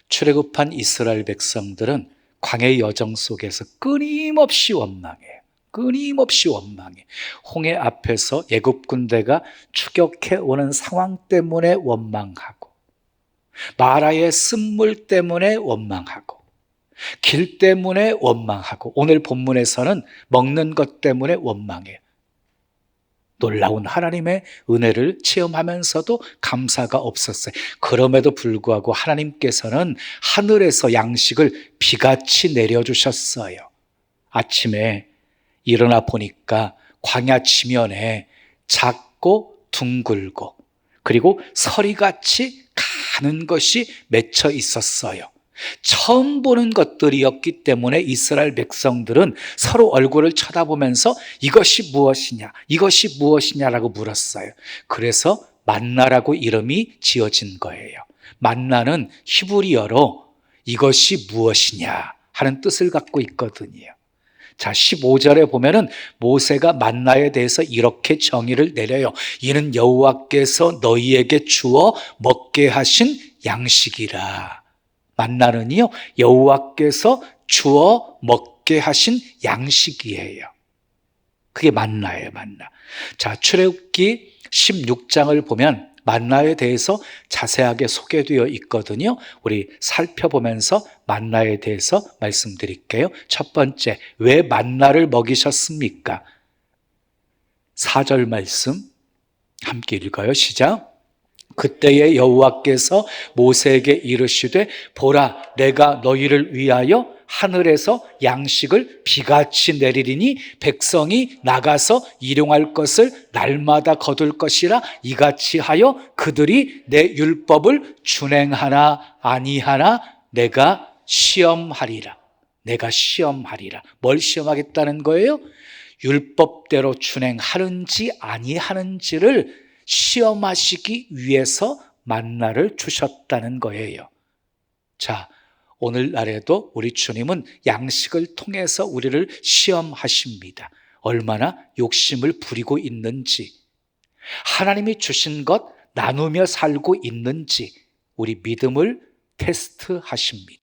출애굽한 이스라엘 백성들은 광야의 여정 속에서 끊임없이 원망해요. 끊임없이 원망해. 홍해 앞에서 애굽 군대가 추격해 오는 상황 때문에 원망하고, 마라의 쓴물 때문에 원망하고, 길 때문에 원망하고, 오늘 본문에서는 먹는 것 때문에 원망해요. 놀라운 하나님의 은혜를 체험하면서도 감사가 없었어요. 그럼에도 불구하고 하나님께서는 하늘에서 양식을 비같이 내려주셨어요. 아침에 일어나 보니까 광야 지면에 작고 둥글고 그리고 서리같이 가는 것이 맺혀 있었어요. 처음 보는 것들이었기 때문에 이스라엘 백성들은 서로 얼굴을 쳐다보면서 이것이 무엇이냐, 이것이 무엇이냐라고 물었어요. 그래서 만나라고 이름이 지어진 거예요. 만나는 히브리어로 이것이 무엇이냐 하는 뜻을 갖고 있거든요. 자, 15절에 보면은 모세가 만나에 대해서 이렇게 정의를 내려요. 이는 여호와께서 너희에게 주어 먹게 하신 양식이라. 만나는요, 여호와께서 주어 먹게 하신 양식이에요. 그게 만나예요, 만나. 자, 출애굽기 16장을 보면 만나에 대해서 자세하게 소개되어 있거든요. 우리 살펴보면서 만나에 대해서 말씀드릴게요. 첫 번째, 왜 만나를 먹이셨습니까? 4절 말씀 함께 읽어요. 시작. 그때에 여호와께서 모세에게 이르시되 보라, 내가 너희를 위하여 하늘에서 양식을 비같이 내리리니 백성이 나가서 일용할 것을 날마다 거둘 것이라. 이같이 하여 그들이 내 율법을 준행하나 아니하나 내가 시험하리라. 내가 시험하리라. 뭘 시험하겠다는 거예요? 율법대로 준행하는지 아니하는지를 시험하시기 위해서 만나를 주셨다는 거예요. 자, 오늘날에도 우리 주님은 양식을 통해서 우리를 시험하십니다. 얼마나 욕심을 부리고 있는지, 하나님이 주신 것 나누며 살고 있는지 우리 믿음을 테스트하십니다.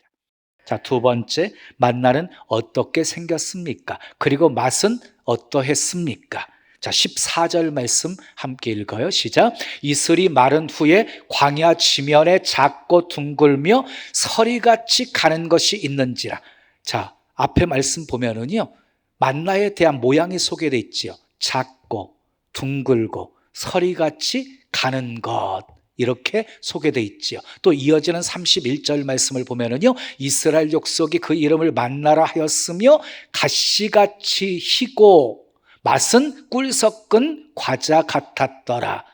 자, 두 번째, 만나는 어떻게 생겼습니까? 그리고 맛은 어떠했습니까? 자, 14절 말씀 함께 읽어요. 시작. 이슬이 마른 후에 광야 지면에 작고 둥글며 서리같이 가는 것이 있는지라. 자, 앞에 말씀 보면은요, 만나에 대한 모양이 소개되어 있지요. 작고 둥글고 서리같이 가는 것, 이렇게 소개되어 있지요. 또 이어지는 31절 말씀을 보면은요, 이스라엘 족속이 그 이름을 만나라 하였으며 가시같이 희고 맛은 꿀 섞은 과자 같았더라.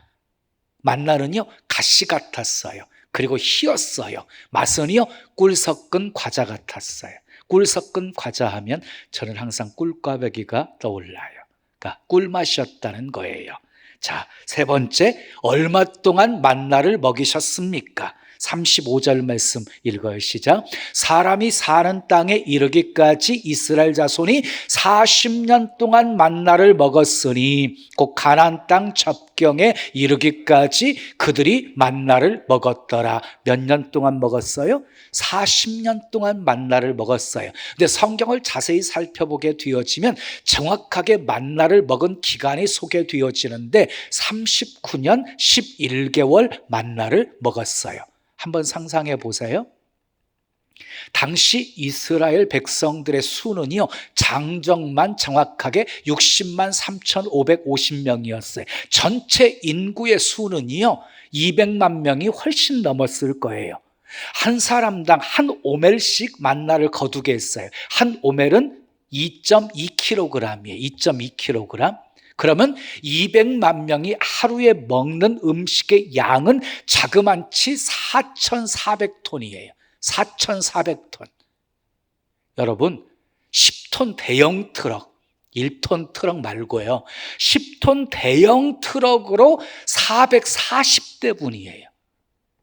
만나는요, 가시 같았어요. 그리고 희었어요. 맛은요, 꿀 섞은 과자 같았어요. 꿀 섞은 과자 하면 저는 항상 꿀꽈배기가 떠올라요. 그러니까 꿀맛이었다는 거예요. 자, 세 번째, 얼마 동안 만나를 먹이셨습니까? 35절 말씀 읽어요. 시작. 사람이 사는 땅에 이르기까지 이스라엘 자손이 40년 동안 만나를 먹었으니 곧 가나안 땅 접경에 이르기까지 그들이 만나를 먹었더라. 몇 년 동안 먹었어요? 40년 동안 만나를 먹었어요. 근데 성경을 자세히 살펴보게 되어지면 정확하게 만나를 먹은 기간이 소개되어지는데 39년 11개월 만나를 먹었어요. 한번 상상해 보세요. 당시 이스라엘 백성들의 수는요, 장정만 정확하게 60만 3,550명이었어요. 전체 인구의 수는요, 200만 명이 훨씬 넘었을 거예요. 한 사람당 한 오멜씩 만나를 거두게 했어요. 한 오멜은 2.2kg이에요. 2.2kg. 그러면 200만 명이 하루에 먹는 음식의 양은 자그만치 4,400톤이에요. 4,400톤. 여러분, 10톤 대형 트럭, 1톤 트럭 말고요, 10톤 대형 트럭으로 440대분이에요.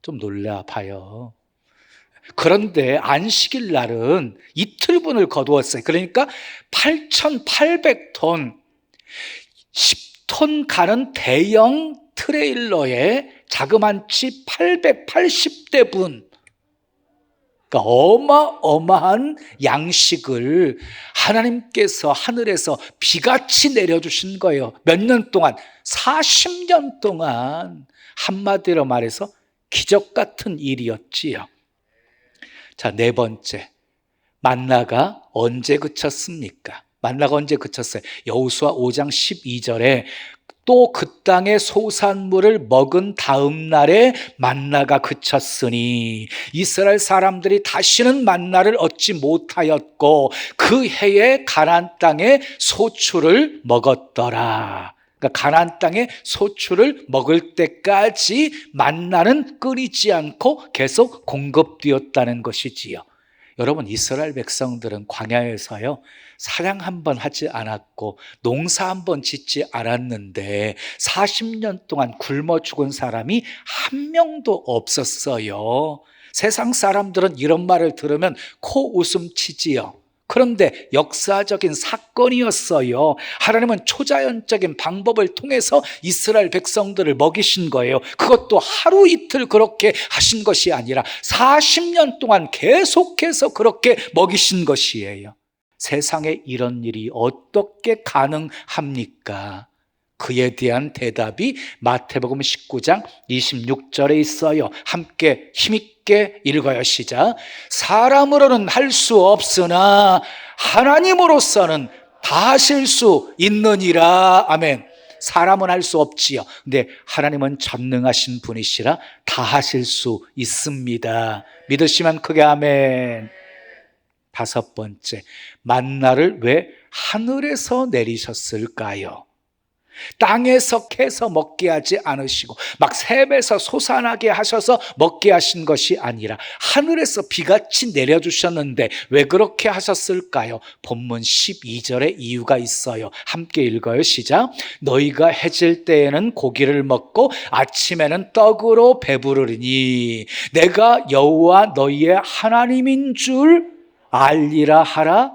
좀 놀라봐요. 그런데 안식일 날은 이틀분을 거두었어요. 그러니까 8,800톤, 10톤 가는 대형 트레일러에 자그만치 880대 분. 그러니까 어마어마한 양식을 하나님께서 하늘에서 비같이 내려주신 거예요. 몇 년 동안? 40년 동안. 한마디로 말해서 기적 같은 일이었지요. 자, 네 번째. 만나가 언제 그쳤습니까? 만나가 언제 그쳤어요? 여호수아 5장 12절에 또 그 땅의 소산물을 먹은 다음 날에 만나가 그쳤으니 이스라엘 사람들이 다시는 만나를 얻지 못하였고 그 해에 가나안 땅의 소출을 먹었더라. 그러니까 가나안 땅의 소출을 먹을 때까지 만나는 끊이지 않고 계속 공급되었다는 것이지요. 여러분, 이스라엘 백성들은 광야에서요 사냥 한 번 하지 않았고 농사 한 번 짓지 않았는데 40년 동안 굶어 죽은 사람이 한 명도 없었어요. 세상 사람들은 이런 말을 들으면 코웃음 치지요. 그런데 역사적인 사건이었어요. 하나님은 초자연적인 방법을 통해서 이스라엘 백성들을 먹이신 거예요. 그것도 하루 이틀 그렇게 하신 것이 아니라 40년 동안 계속해서 그렇게 먹이신 것이에요. 세상에 이런 일이 어떻게 가능합니까? 그에 대한 대답이 마태복음 19장 26절에 있어요. 함께 힘있게 읽어요. 시작. 사람으로는 할 수 없으나 하나님으로서는 다 하실 수 있느니라. 아멘. 사람은 할 수 없지요. 근데 하나님은 전능하신 분이시라 다 하실 수 있습니다. 믿으시면 크게 아멘. 다섯 번째, 만나를 왜 하늘에서 내리셨을까요? 땅에서 캐서 먹게 하지 않으시고 막 샘에서 솟아나게 하셔서 먹게 하신 것이 아니라 하늘에서 비같이 내려주셨는데 왜 그렇게 하셨을까요? 본문 12절에 이유가 있어요. 함께 읽어요. 시작. 너희가 해질 때에는 고기를 먹고 아침에는 떡으로 배부르리니 내가 여호와 너희의 하나님인 줄 알리라 하라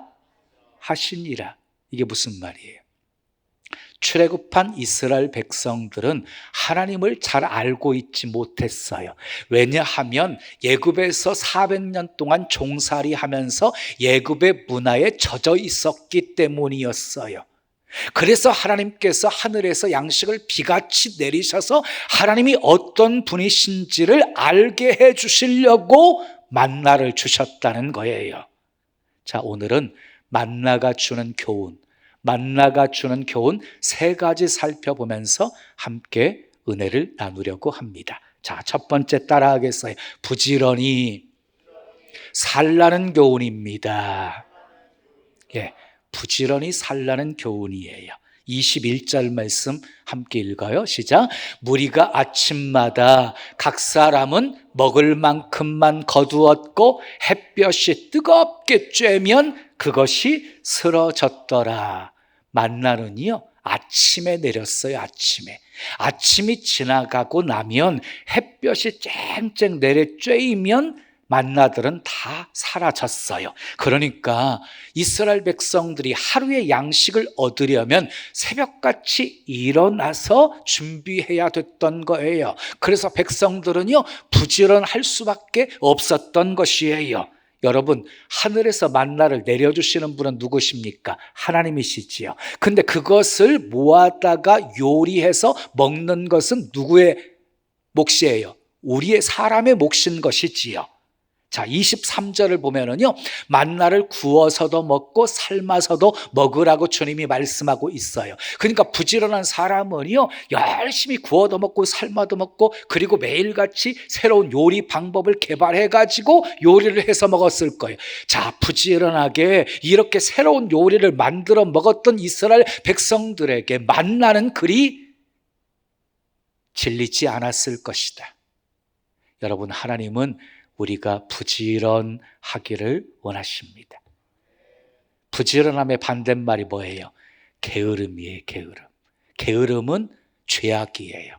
하시니라. 이게 무슨 말이에요? 출애굽한 이스라엘 백성들은 하나님을 잘 알고 있지 못했어요. 왜냐하면 애굽에서 400년 동안 종살이하면서 애굽의 문화에 젖어 있었기 때문이었어요. 그래서 하나님께서 하늘에서 양식을 비같이 내리셔서 하나님이 어떤 분이신지를 알게 해 주시려고 만나를 주셨다는 거예요. 자, 오늘은 만나가 주는 교훈, 만나가 주는 교훈 세 가지 살펴보면서 함께 은혜를 나누려고 합니다. 자, 첫 번째 따라하겠어요. 부지런히 살라는 교훈입니다. 예, 부지런히 살라는 교훈이에요. 21절 말씀 함께 읽어요. 시작. 무리가 아침마다 각 사람은 먹을 만큼만 거두었고 햇볕이 뜨겁게 쬐면 그것이 쓰러졌더라. 만나는요 아침에 내렸어요. 아침이 지나가고 나면 햇볕이 쨍쨍 내려 쬐이면 만나들은 다 사라졌어요. 그러니까 이스라엘 백성들이 하루의 양식을 얻으려면 새벽같이 일어나서 준비해야 됐던 거예요. 그래서 백성들은요 부지런할 수밖에 없었던 것이에요. 여러분, 하늘에서 만나를 내려주시는 분은 누구십니까? 하나님이시지요. 근데 그것을 모아다가 요리해서 먹는 것은 누구의 몫이에요? 우리의 사람의 몫인 것이지요. 자, 23절을 보면은요, 만나를 구워서도 먹고 삶아서도 먹으라고 주님이 말씀하고 있어요. 그러니까 부지런한 사람은요, 열심히 구워도 먹고 삶아도 먹고 그리고 매일같이 새로운 요리 방법을 개발해가지고 요리를 해서 먹었을 거예요. 자, 부지런하게 이렇게 새로운 요리를 만들어 먹었던 이스라엘 백성들에게 만나는 그리 질리지 않았을 것이다. 여러분, 하나님은 우리가 부지런하기를 원하십니다. 부지런함의 반대말이 뭐예요? 게으름이에요. 게으름은 죄악이에요.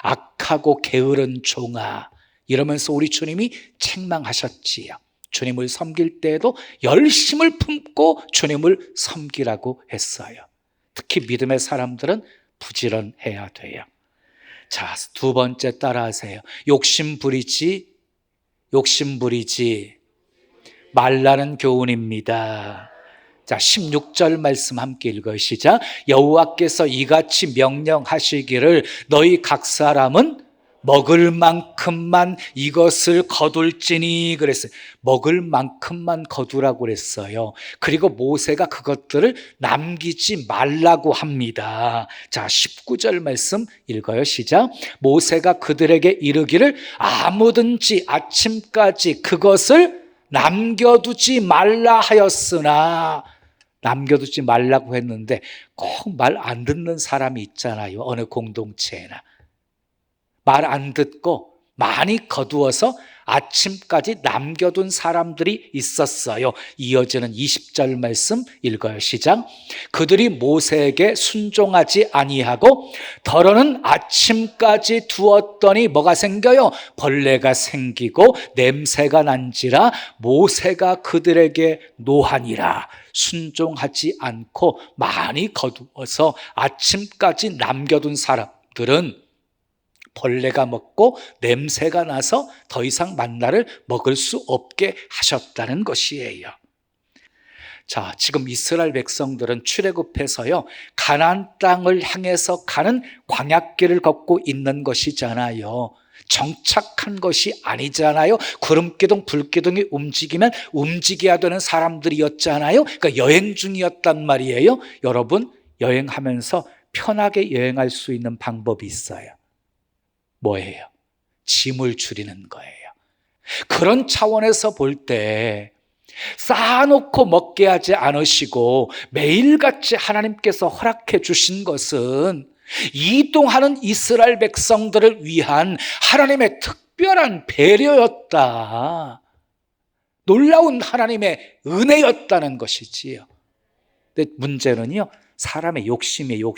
악하고 게으른 종아, 이러면서 우리 주님이 책망하셨지요. 주님을 섬길 때에도 열심을 품고 주님을 섬기라고 했어요. 특히 믿음의 사람들은 부지런해야 돼요. 자, 두 번째 따라하세요. 욕심 부리지 말라는 교훈입니다. 자, 16절 말씀 함께 읽어요. 시작. 여호와께서 이같이 명령하시기를 너희 각 사람은 먹을 만큼만 이것을 거둘지니 그랬어요. 먹을 만큼만 거두라고 그랬어요. 그리고 모세가 그것들을 남기지 말라고 합니다. 자, 19절 말씀 읽어요. 시작. 모세가 그들에게 이르기를 아무든지 아침까지 그것을 남겨두지 말라 하였으나, 남겨두지 말라고 했는데 꼭 말 안 듣는 사람이 있잖아요. 어느 공동체나. 말 안 듣고 많이 거두어서 아침까지 남겨둔 사람들이 있었어요. 이어지는 20절 말씀 읽어요. 시작. 그들이 모세에게 순종하지 아니하고 더러는 아침까지 두었더니 뭐가 생겨요? 벌레가 생기고 냄새가 난지라 모세가 그들에게 노하니라. 순종하지 않고 많이 거두어서 아침까지 남겨둔 사람들은 벌레가 먹고 냄새가 나서 더 이상 만나를 먹을 수 없게 하셨다는 것이에요. 자, 지금 이스라엘 백성들은 출애굽해서요, 가나안 땅을 향해서 가는 광야길을 걷고 있는 것이잖아요. 정착한 것이 아니잖아요. 구름기둥, 불기둥이 움직이면 움직여야 되는 사람들이었잖아요. 그러니까 여행 중이었단 말이에요. 여러분, 여행하면서 편하게 여행할 수 있는 방법이 있어요. 뭐예요? 짐을 줄이는 거예요. 그런 차원에서 볼 때 쌓아놓고 먹게 하지 않으시고 매일같이 하나님께서 허락해 주신 것은 이동하는 이스라엘 백성들을 위한 하나님의 특별한 배려였다. 놀라운 하나님의 은혜였다는 것이지요. 근데 문제는요, 사람의 욕심이에요.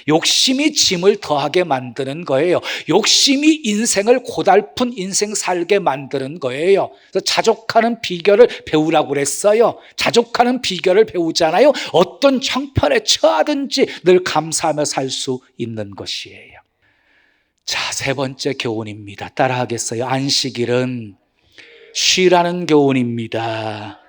욕심이 짐을 더하게 만드는 거예요. 욕심이 인생을 고달픈 인생 살게 만드는 거예요. 그래서 자족하는 비결을 배우라고 그랬어요. 자족하는 비결을 배우잖아요. 어떤 형편에 처하든지 늘 감사하며 살 수 있는 것이에요. 자, 세 번째 교훈입니다. 따라하겠어요? 안식일은 쉬라는 교훈입니다.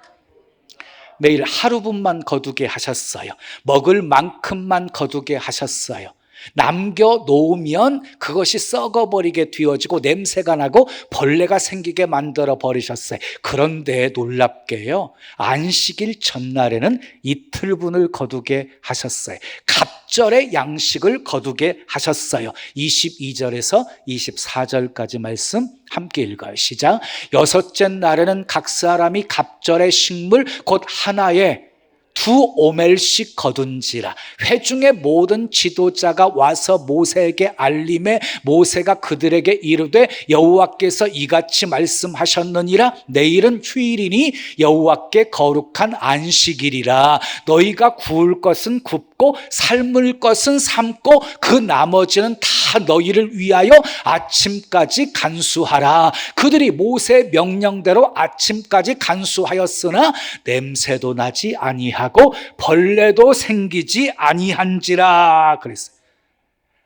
매일 하루분만 거두게 하셨어요. 먹을 만큼만 거두게 하셨어요. 남겨놓으면 그것이 썩어버리게 되어지고 냄새가 나고 벌레가 생기게 만들어 버리셨어요. 그런데 놀랍게요, 안식일 전날에는 이틀분을 거두게 하셨어요. 갑절의 양식을 거두게 하셨어요. 22절에서 24절까지 말씀 함께 읽어요. 시작. 여섯째 날에는 각 사람이 갑절의 식물 곧 하나에 2오멜씩 거둔지라. 회중의 모든 지도자가 와서 모세에게 알림해 모세가 그들에게 이르되 여호와께서 이같이 말씀하셨느니라. 내일은 휴일이니 여호와께 거룩한 안식일이라. 너희가 구울 것은 굽고 삶을 것은 삶고 그 나머지는 다 너희를 위하여 아침까지 간수하라. 그들이 모세의 명령대로 아침까지 간수하였으나 냄새도 나지 아니하고 벌레도 생기지 아니한지라 그랬어요.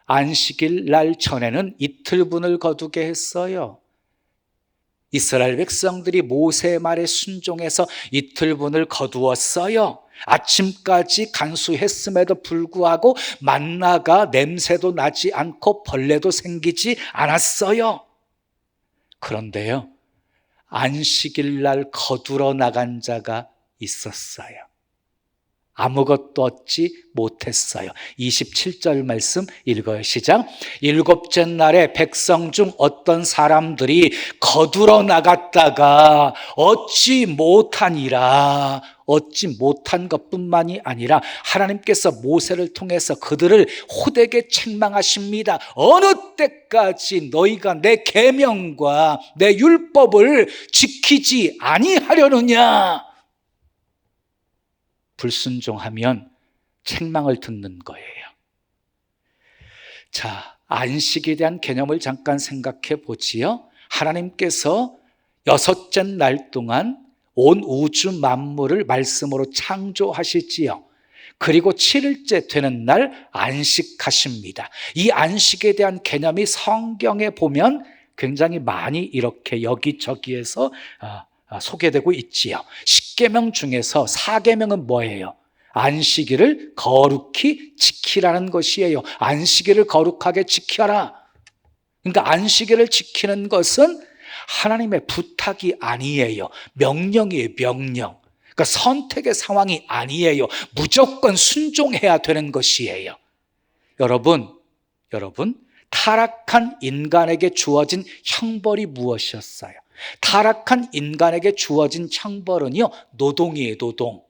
안식일 날 전에는 이틀분을 거두게 했어요. 이스라엘 백성들이 모세의 말에 순종해서 이틀분을 거두었어요. 아침까지 간수했음에도 불구하고 만나가 냄새도 나지 않고 벌레도 생기지 않았어요. 그런데요, 안식일 날 거두러 나간 자가 있었어요. 아무것도 얻지 못했어요. 27절 말씀 읽어요. 시작. 일곱째 날에 백성 중 어떤 사람들이 거두러 나갔다가 얻지 못하니라. 얻지 못한 것뿐만이 아니라 하나님께서 모세를 통해서 그들을 호되게 책망하십니다. 어느 때까지 너희가 내 계명과 내 율법을 지키지 아니하려느냐. 불순종하면 책망을 듣는 거예요. 자, 안식에 대한 개념을 잠깐 생각해 보지요. 하나님께서 여섯째 날 동안 온 우주 만물을 말씀으로 창조하시지요. 그리고 7일째 되는 날 안식하십니다. 이 안식에 대한 개념이 성경에 보면 굉장히 많이 이렇게 여기저기에서 소개되고 있지요. 10계명 중에서 4계명은 뭐예요? 안식일을 거룩히 지키라는 것이에요. 안식일을 거룩하게 지켜라. 그러니까 안식일을 지키는 것은 하나님의 부탁이 아니에요. 명령이에요, 명령. 그러니까 선택의 상황이 아니에요. 무조건 순종해야 되는 것이에요. 여러분, 타락한 인간에게 주어진 형벌이 무엇이었어요? 타락한 인간에게 주어진 형벌은요, 노동이에요, 노동.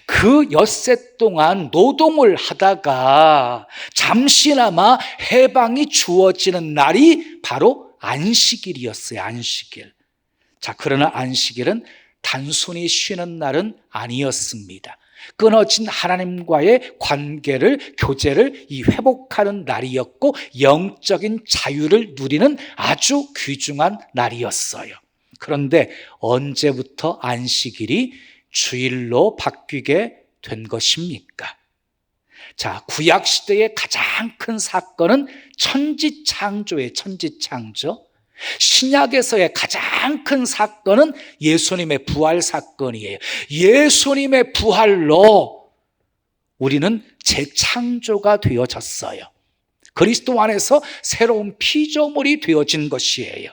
그 엿새 동안 노동을 하다가 잠시나마 해방이 주어지는 날이 바로 안식일이었어요. 안식일. 자, 그러나 안식일은 단순히 쉬는 날은 아니었습니다. 끊어진 하나님과의 관계를, 교제를 회복하는 날이었고 영적인 자유를 누리는 아주 귀중한 날이었어요. 그런데 언제부터 안식일이 주일로 바뀌게 된 것입니까? 자, 구약시대의 가장 큰 사건은 천지창조예요. 천지창조. 신약에서의 가장 큰 사건은 예수님의 부활 사건이에요. 예수님의 부활로 우리는 재창조가 되어졌어요. 그리스도 안에서 새로운 피조물이 되어진 것이에요.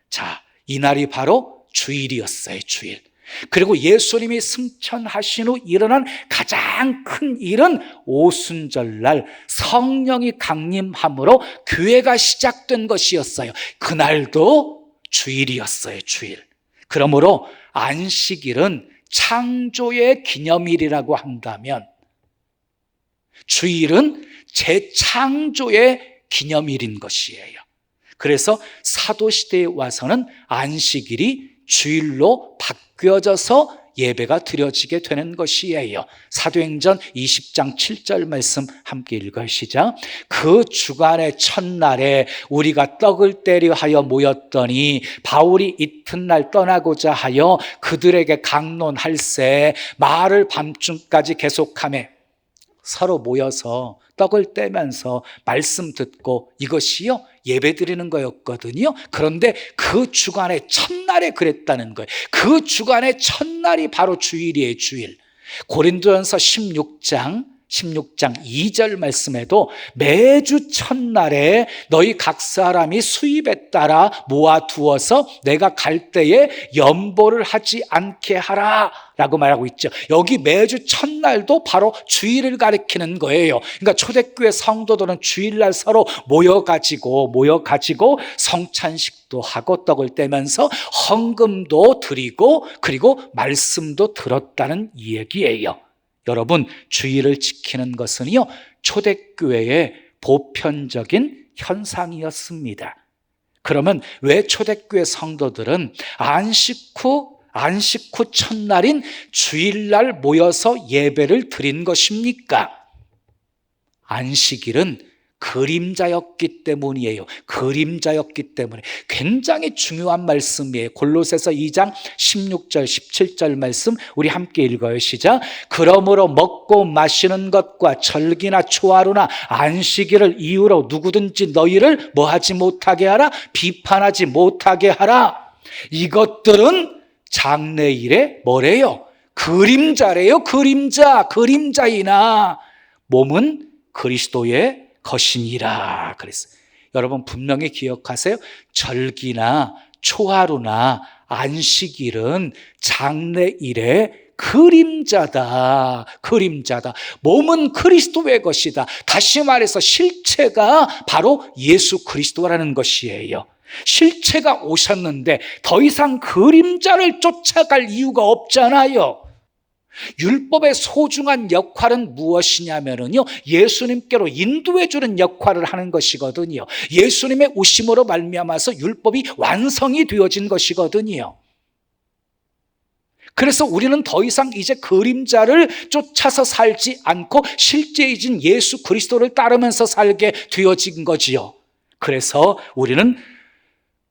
자, 이날이 바로 주일이었어요. 주일. 그리고 예수님이 승천하신 후 일어난 가장 큰 일은 오순절날 성령이 강림함으로 교회가 시작된 것이었어요. 그날도 주일이었어요. 주일. 그러므로 안식일은 창조의 기념일이라고 한다면 주일은 재창조의 기념일인 것이에요. 그래서 사도시대에 와서는 안식일이 주일로 바뀌어져서 예배가 드려지게 되는 것이에요. 사도행전 20장 7절 말씀 함께 읽으시죠. 그 주간의 첫날에 우리가 떡을 떼려 하여 모였더니 바울이 이튿날 떠나고자 하여 그들에게 강론할세 말을 밤중까지 계속하며 서로 모여서 떡을 떼면서 말씀 듣고 이것이요 예배 드리는 거였거든요. 그런데 그 주간의 첫날에 그랬다는 거예요. 그 주간의 첫날이 바로 주일이에요. 주일. 고린도전서 16장 2절 말씀에도 매주 첫날에 너희 각 사람이 수입에 따라 모아두어서 내가 갈 때에 연보를 하지 않게 하라 라고 말하고 있죠. 여기 매주 첫날도 바로 주일을 가리키는 거예요. 그러니까 초대교회 성도들은 주일날 서로 모여가지고 성찬식도 하고 떡을 떼면서 헌금도 드리고 그리고 말씀도 들었다는 이 얘기예요. 여러분, 주일을 지키는 것은요 초대교회의 보편적인 현상이었습니다. 그러면 왜 초대교회 성도들은 안식 후 첫날인 주일날 모여서 예배를 드린 것입니까? 안식일은 그림자였기 때문이에요. 그림자였기 때문에 굉장히 중요한 말씀이에요. 골로새서 2장 16절 17절 말씀 우리 함께 읽어요. 시작. 그러므로 먹고 마시는 것과 절기나 초하루나 안식일을 이유로 누구든지 너희를 뭐하지 못하게 하라? 비판하지 못하게 하라. 이것들은 장래일의 뭐래요? 그림자래요. 그림자이나 몸은 그리스도의 것이니라 그랬어요. 여러분 분명히 기억하세요. 절기나 초하루나 안식일은 장래일의 그림자다. 몸은 그리스도의 것이다. 다시 말해서 실체가 바로 예수 그리스도라는 것이에요. 실체가 오셨는데 더 이상 그림자를 쫓아갈 이유가 없잖아요. 율법의 소중한 역할은 무엇이냐면요 예수님께로 인도해 주는 역할을 하는 것이거든요. 예수님의 오심으로 말미암아서 율법이 완성이 되어진 것이거든요. 그래서 우리는 더 이상 이제 그림자를 쫓아서 살지 않고 실제이신 예수 그리스도를 따르면서 살게 되어진 거지요. 그래서 우리는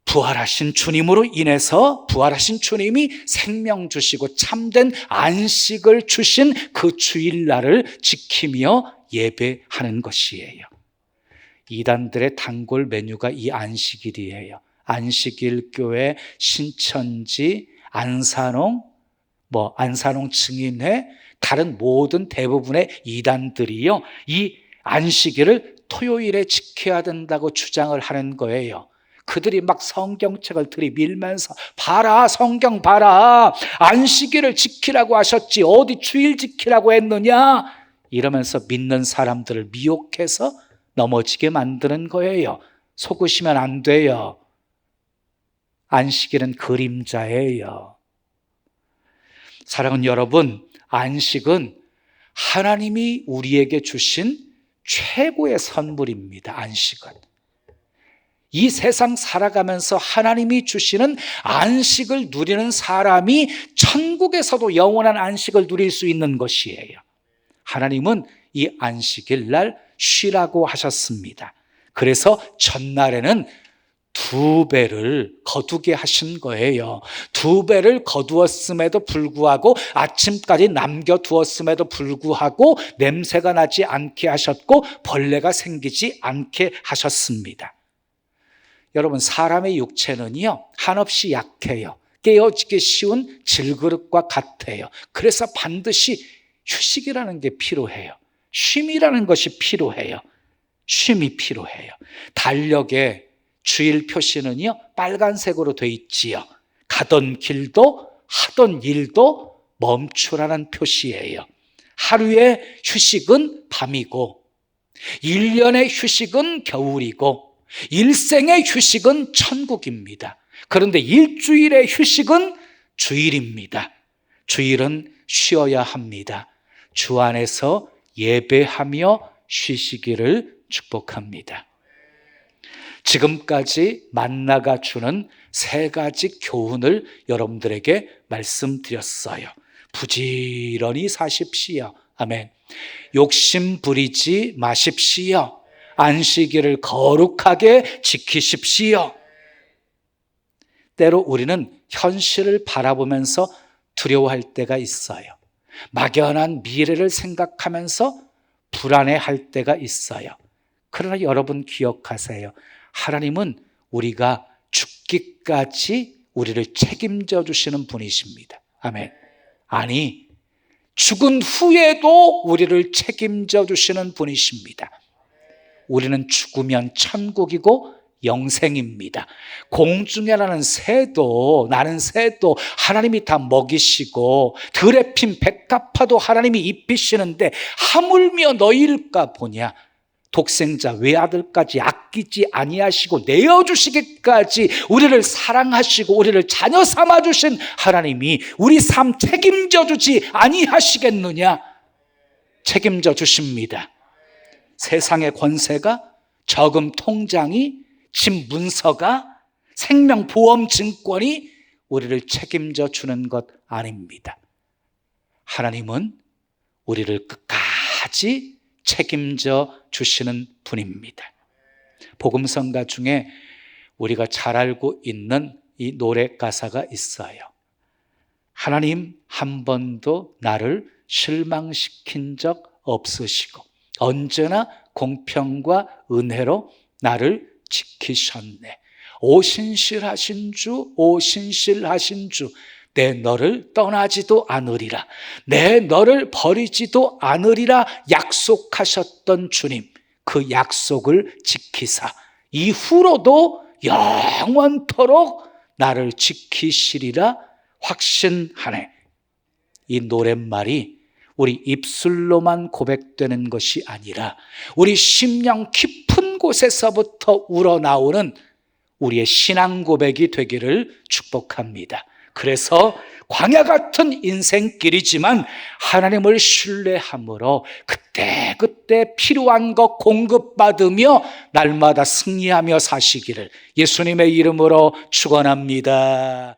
부활하신 주님으로 인해서 부활하신 주님이 생명 주시고 참된 안식을 주신 그 주일날을 지키며 예배하는 것이에요. 이단들의 단골 메뉴가 이 안식일이에요. 안식일 교회, 신천지, 안산홍 증인회, 다른 모든 대부분의 이단들이요, 이 안식일을 토요일에 지켜야 된다고 주장을 하는 거예요. 그들이 막 성경책을 들이밀면서 봐라, 성경 봐라, 안식일을 지키라고 하셨지 어디 주일 지키라고 했느냐, 이러면서 믿는 사람들을 미혹해서 넘어지게 만드는 거예요. 속으시면 안 돼요. 안식일은 그림자예요. 사랑하는 여러분, 안식은 하나님이 우리에게 주신 최고의 선물입니다. 안식은. 이 세상 살아가면서 하나님이 주시는 안식을 누리는 사람이 천국에서도 영원한 안식을 누릴 수 있는 것이에요. 하나님은 이 안식일 날 쉬라고 하셨습니다. 그래서 전날에는 2배를 거두게 하신 거예요. 2배를 거두었음에도 불구하고, 아침까지 남겨두었음에도 불구하고 냄새가 나지 않게 하셨고 벌레가 생기지 않게 하셨습니다. 여러분, 사람의 육체는요, 한없이 약해요. 깨어지기 쉬운 질그릇과 같아요. 그래서 반드시 휴식이라는 게 필요해요. 쉼이라는 것이 필요해요. 쉼이 필요해요. 달력의 주일 표시는요, 빨간색으로 돼 있지요. 가던 길도 하던 일도 멈추라는 표시예요. 하루의 휴식은 밤이고, 1년의 휴식은 겨울이고, 일생의 휴식은 천국입니다. 그런데 일주일의 휴식은 주일입니다. 주일은 쉬어야 합니다. 주 안에서 예배하며 쉬시기를 축복합니다. 지금까지 만나가 주는 3가지 교훈을 여러분들에게 말씀드렸어요. 부지런히 사십시오. 아멘. 욕심 부리지 마십시오. 안식일을 거룩하게 지키십시오. 때로 우리는 현실을 바라보면서 두려워할 때가 있어요. 막연한 미래를 생각하면서 불안해할 때가 있어요. 그러나 여러분 기억하세요. 하나님은 우리가 죽기까지 우리를 책임져 주시는 분이십니다. 아멘. 아니, 죽은 후에도 우리를 책임져 주시는 분이십니다. 우리는 죽으면 천국이고 영생입니다. 공중에 나는 새도 하나님이 다 먹이시고, 들에 핀 백합화도 하나님이 입히시는데 하물며 너희일까 보냐. 독생자 외아들까지 아끼지 아니하시고 내어주시기까지 우리를 사랑하시고 우리를 자녀 삼아주신 하나님이 우리 삶 책임져 주지 아니하시겠느냐? 책임져 주십니다. 세상의 권세가, 저금 통장이, 집 문서가, 생명보험증권이 우리를 책임져 주는 것 아닙니다. 하나님은 우리를 끝까지 책임져 주시는 분입니다. 복음성가 중에 우리가 잘 알고 있는 이 노래 가사가 있어요. 하나님 한 번도 나를 실망시킨 적 없으시고 언제나 공평과 은혜로 나를 지키셨네. 오신실하신 주, 오신실하신 주, 내 너를 떠나지도 않으리라, 내 너를 버리지도 않으리라 약속하셨던 주님, 그 약속을 지키사 이후로도 영원토록 나를 지키시리라 확신하네. 이 노랫말이 우리 입술로만 고백되는 것이 아니라 우리 심령 깊은 곳에서부터 우러나오는 우리의 신앙 고백이 되기를 축복합니다. 그래서 광야 같은 인생길이지만 하나님을 신뢰함으로 그때그때 필요한 것 공급받으며 날마다 승리하며 사시기를 예수님의 이름으로 축원합니다.